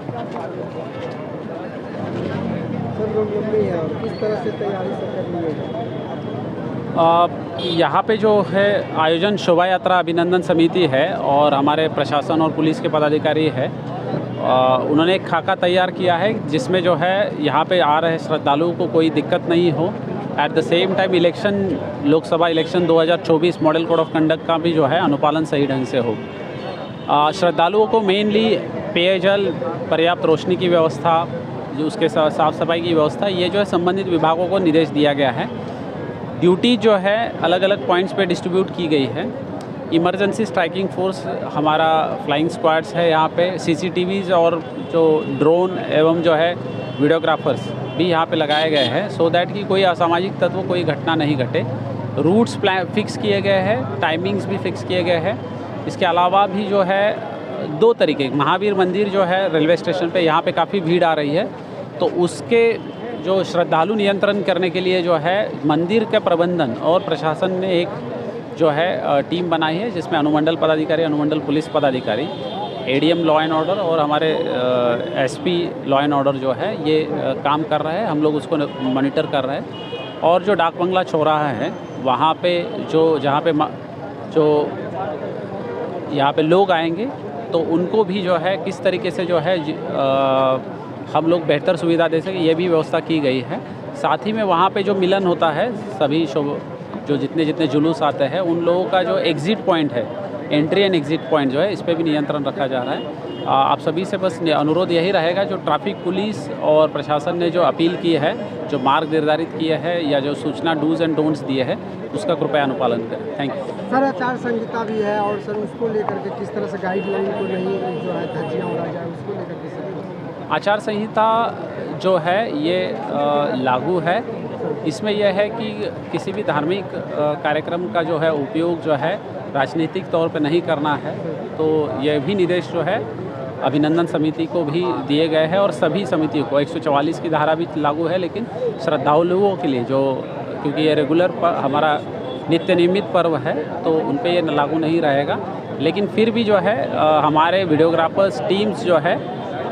Sir Ramnavami है और किस तरह से तैयारी सब कर रही है? यहाँ पे जो है आयोजन शोभा यात्रा अभिनंदन समिति है और हमारे प्रशासन और पुलिस के पदाधिकारी है। उन्होंने एक खाका तैयार किया है जिसमें जो है यहाँ पे आ रहे श्रद्धालुओं को कोई दिक्कत नहीं हो। At the same time election, Lok Sabha election 2024 model code of conduct का भी जो है अनुपालन सही ढंग से हो। श्रद्धालुओं को मेनली पेयजल, पर्याप्त रोशनी की व्यवस्था, जो उसके साफ़ सफाई की व्यवस्था, ये जो है संबंधित विभागों को निर्देश दिया गया है। ड्यूटी जो है अलग अलग पॉइंट्स पे डिस्ट्रीब्यूट की गई है। इमरजेंसी स्ट्राइकिंग फोर्स हमारा फ्लाइंग स्क्वाड्स है यहाँ पे, सीसीटीवीज़ और जो ड्रोन एवं जो है वीडियोग्राफर्स भी यहाँ पे लगाए गए हैं, सो दैट कि कोई असामाजिक तत्व, कोई घटना नहीं घटे। रूट्स फिक्स किए गए हैं, टाइमिंग्स भी फिक्स किए गए हैं। इसके अलावा भी जो है 2 तरीके, महावीर मंदिर जो है रेलवे स्टेशन पे, यहाँ पे काफ़ी भीड़ आ रही है, तो उसके जो श्रद्धालु नियंत्रण करने के लिए जो है मंदिर के प्रबंधन और प्रशासन ने एक जो है टीम बनाई है, जिसमें अनुमंडल पदाधिकारी, अनुमंडल पुलिस पदाधिकारी, एडीएम लॉ एंड ऑर्डर और हमारे एसपी लॉ एंड ऑर्डर जो है ये काम कर रहे हैं। हम लोग उसको मॉनिटर कर रहे हैं। और जो डाक बंगला चौराहा है वहाँ पे जहाँ पे जो यहाँ पे लोग आएंगे तो उनको भी जो है किस तरीके से जो है हम लोग बेहतर सुविधा दे सकें, ये भी व्यवस्था की गई है। साथ ही में वहाँ पे जो मिलन होता है, सभी जो जितने जुलूस आते हैं उन लोगों का जो एग्ज़िट पॉइंट है, एंट्री एंड एग्ज़िट पॉइंट जो है, इस पर भी नियंत्रण रखा जा रहा है। आप सभी से बस अनुरोध यही रहेगा, जो ट्रैफिक पुलिस और प्रशासन ने जो अपील की है, जो मार्ग निर्धारित किए हैं या जो सूचना डूज़ एंड डोंट्स दिए हैं, उसका कृपया अनुपालन करें। Thank you. सर आचार संहिता भी है और सर उसको लेकर के किस तरह से गाइडलाइन को नहीं जो है धज्जियाँ उड़ा जाए, उसको लेकर के सर आचार संहिता जो है ये लागू है। इसमें यह है कि किसी भी धार्मिक कार्यक्रम का जो है उपयोग जो है राजनीतिक तौर पे नहीं करना है, तो यह भी निर्देश जो है अभिनंदन समिति को भी दिए गए हैं और सभी समितियों को। 144 की धारा भी लागू है, लेकिन श्रद्धालुओं के लिए जो, क्योंकि ये रेगुलर हमारा नित्य नियमित पर्व है तो उन पे ये लागू नहीं रहेगा। लेकिन फिर भी जो है हमारे वीडियोग्राफर्स टीम्स जो है,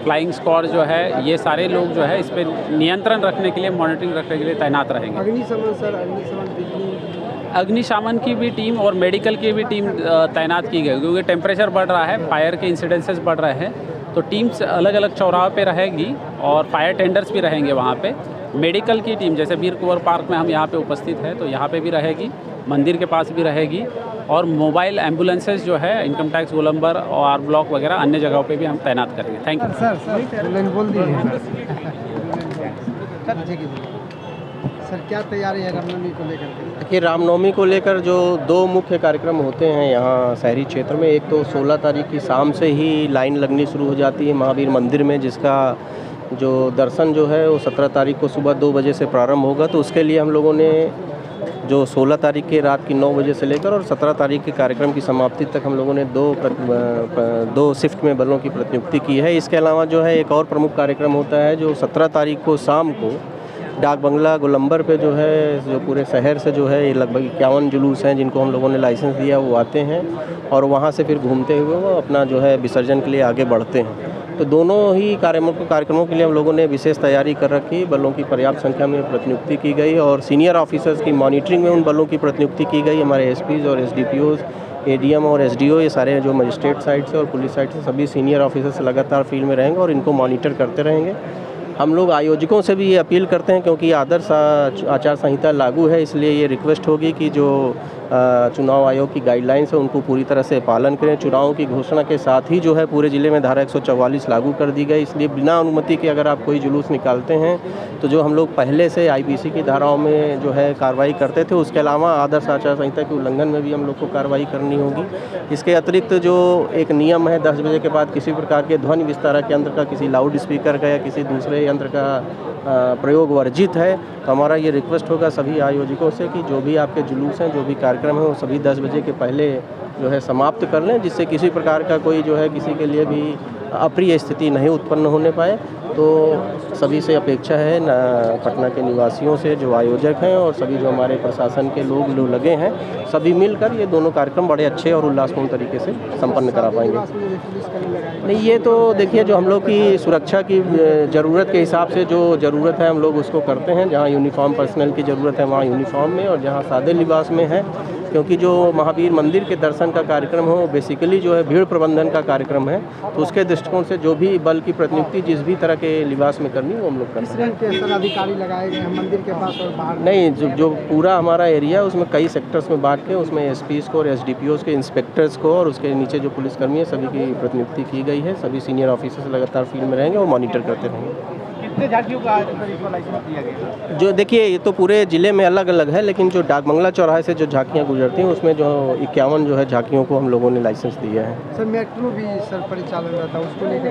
फ्लाइंग स्क्वाड जो है, ये सारे लोग जो है इस पर नियंत्रण रखने के लिए, मॉनिटरिंग रखने के लिए तैनात रहेंगे। अग्निशमन सर, अग्निशमन अग्निशमन की भी टीम और मेडिकल की भी टीम तैनात की गई, क्योंकि टेम्परेचर बढ़ रहा है, फायर के इंसिडेंसेस बढ़ रहे हैं, तो टीम्स अलग अलग चौराहे पे रहेगी और फायर टेंडर्स भी रहेंगे वहाँ पे। मेडिकल की टीम जैसे वीर कुंवर पार्क में हम यहाँ पे उपस्थित हैं तो यहाँ पे भी रहेगी, मंदिर के पास भी रहेगी, और मोबाइल एम्बुलेंसेज जो है इनकम टैक्स गोलंबर और आर ब्लॉक वगैरह अन्य जगहों पे भी हम तैनात करेंगे। Thank you. सर बोल दीजिए सर, क्या तैयारी है रामनवमी को लेकर के? देखिए, रामनवमी को लेकर जो 2 मुख्य कार्यक्रम होते हैं यहाँ शहरी क्षेत्र में, एक तो 16 तारीख की शाम से ही लाइन लगनी शुरू हो जाती है महावीर मंदिर में, जिसका जो दर्शन जो है वो 17 तारीख को सुबह 2 बजे से प्रारंभ होगा। तो उसके लिए हम लोगों ने जो 16 तारीख के रात की 9 बजे से लेकर और 17 तारीख के कार्यक्रम की समाप्ति तक हम लोगों ने 2 शिफ्ट में बलों की प्रतिनियुक्ति की है। इसके अलावा जो है एक और प्रमुख कार्यक्रम होता है जो 17 तारीख को शाम को डाक बंगला गोलंबर पे जो है, जो पूरे शहर से जो है ये लगभग 51 जुलूस हैं जिनको हम लोगों ने लाइसेंस दिया, वो आते हैं और वहाँ से फिर घूमते हुए वो अपना जो है विसर्जन के लिए आगे बढ़ते हैं। तो दोनों ही कार्यक्रमों के लिए हम लोगों ने विशेष तैयारी कर रखी। बलों की पर्याप्त संख्या में प्रतिनियुक्ति की गई और सीनियर ऑफिसर्स की मॉनिटरिंग में उन बलों की प्रतिनियुक्ति की गई। हमारे एसपीज और एसडीपीओज, एडीएम और एसडीओ, ये सारे जो मजिस्ट्रेट साइड से और पुलिस साइड से सभी सीनियर ऑफिसर्स लगातार फील्ड में रहेंगे और इनको मॉनिटर करते रहेंगे। हम लोग आयोजकों से भी ये अपील करते हैं, क्योंकि आदर्श आचार संहिता लागू है, इसलिए ये रिक्वेस्ट होगी कि जो चुनाव आयोग की गाइडलाइंस है उनको पूरी तरह से पालन करें। चुनावों की घोषणा के साथ ही जो है पूरे ज़िले में धारा 144 लागू कर दी गई, इसलिए बिना अनुमति के अगर आप कोई जुलूस निकालते हैं तो जो हम लोग पहले से आईपीसी की धाराओं में जो है कार्रवाई करते थे, उसके अलावा आदर्श आचार संहिता के उल्लंघन में भी हम लोग को कार्रवाई करनी होगी। इसके अतिरिक्त जो एक नियम है, 10 बजे के बाद किसी प्रकार के ध्वनि विस्तारक यंत्र का, किसी लाउड स्पीकर का या किसी दूसरे यंत्र का प्रयोग वर्जित है। तो हमारा ये रिक्वेस्ट होगा सभी आयोजकों से कि जो भी आपके जुलूस हैं, जो भी कार्यक्रम है, वो सभी 10 बजे के पहले जो है समाप्त कर लें, जिससे किसी प्रकार का कोई जो है किसी के लिए भी अप्रिय स्थिति नहीं उत्पन्न होने पाए। तो सभी से अपेक्षा है पटना के निवासियों से, जो आयोजक हैं और सभी जो हमारे प्रशासन के लोग लगे हैं, सभी मिलकर ये दोनों कार्यक्रम बड़े अच्छे और उल्लासपूर्ण तरीके से संपन्न करा पाएंगे। नहीं, ये तो देखिए, जो हम लोग की सुरक्षा की ज़रूरत के हिसाब से जो ज़रूरत है हम लोग उसको करते हैं। जहाँ यूनिफॉर्म पर्सनल की ज़रूरत है वहाँ यूनिफॉर्म में, और जहाँ सादे लिबास में है, क्योंकि जो महावीर मंदिर के दर्शन का कार्यक्रम हो बेसिकली जो है भीड़ प्रबंधन का कार्यक्रम है, तो उसके दृष्टिकोण से जो भी बल की प्रतिनियुक्ति जिस भी तरह के लिबास में करनी वो हम लोग करते हैं। किस रंग के अधिकारी लगाए गए हैं मंदिर के पास और बाहर? नहीं, जो पूरा हमारा एरिया है उसमें कई सेक्टर्स में बांट के उसमें एसपीज़ को और एसडीपीओज़ के, इंस्पेक्टर्स को और उसके नीचे जो पुलिसकर्मी है सभी की प्रतिनियुक्ति की गई है। सभी सीनियर ऑफिसर्स लगातार फील्ड में रहेंगे और मॉनिटर करते रहेंगे। कितने झांकियों का लाइसेंस दिया गया? जो देखिए, ये तो पूरे ज़िले में अलग अलग है, लेकिन जो डाकबंगला चौराहे से जो झांकियाँ गुजरती हैं उसमें जो 51 जो है झांकियों को हम लोगों ने लाइसेंस दिया है। सर मेट्रो भी सर परिचालन रहता है, उसको लेकर